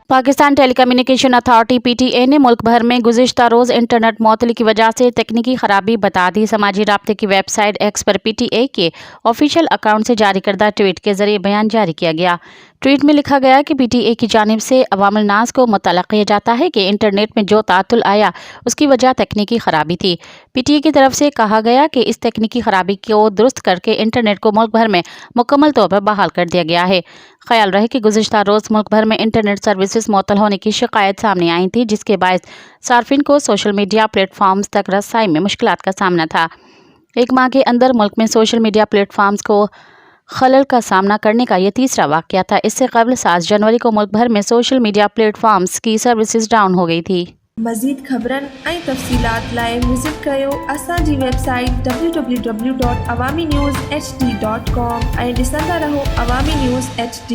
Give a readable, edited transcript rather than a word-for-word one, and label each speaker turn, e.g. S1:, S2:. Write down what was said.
S1: Pakistan telecommunication authority PTA ने मुल्क भर में गुज़िश्ता रोज़ इंटरनेट मुअत्तली की वजह से तकनीकी खराबी बता दी। समाजी राब्ते की वेबसाइट एक्स पर PTA के ऑफिशियल अकाउंट से जारी करदा ट्वीट के जरिए बयान जारी किया गया। ट्वीट में लिखा गया कि PTA की जानिब से अवामुल नास को मुतल्ला किया जाता है कि इंटरनेट में जो तातुल आया उसकी वजह तकनीकी खराबी थी। PTA की तरफ से कहा गया कि इस तकनीकी खराबी को दुरुस्त करके इंटरनेट को मुल्क भर में मुकम्मल तौर पर बहाल कर दिया गया है। ख्याल रहे कि गुज़िश्ता रोज़ मुल्क भर में इंटरनेट सर्विसेज मुअत्तल होने की शिकायत सामने आई थी, जिसके बायस सार्फिन को सोशल मीडिया प्लेटफॉर्म्स तक रसाई में मुश्किलात का सामना था। एक माह के अंदर मुल्क में सोशल मीडिया प्लेटफॉर्म्स को खलल का सामना करने का यह तीसरा वाक़या था। इससे कबल 7 जनवरी को मुल्क भर में सोशल मीडिया प्लेटफॉर्म्स की सर्विसेज डाउन हो गई थी।
S2: मज़ीद ख़बरन ऐं तफ़सीलात लाइ विज़िट कयो असांजी वेबसाइट www.awamiNewsHD.com ऐं ॾिसंदा रहो अवामी न्यूज़ HD।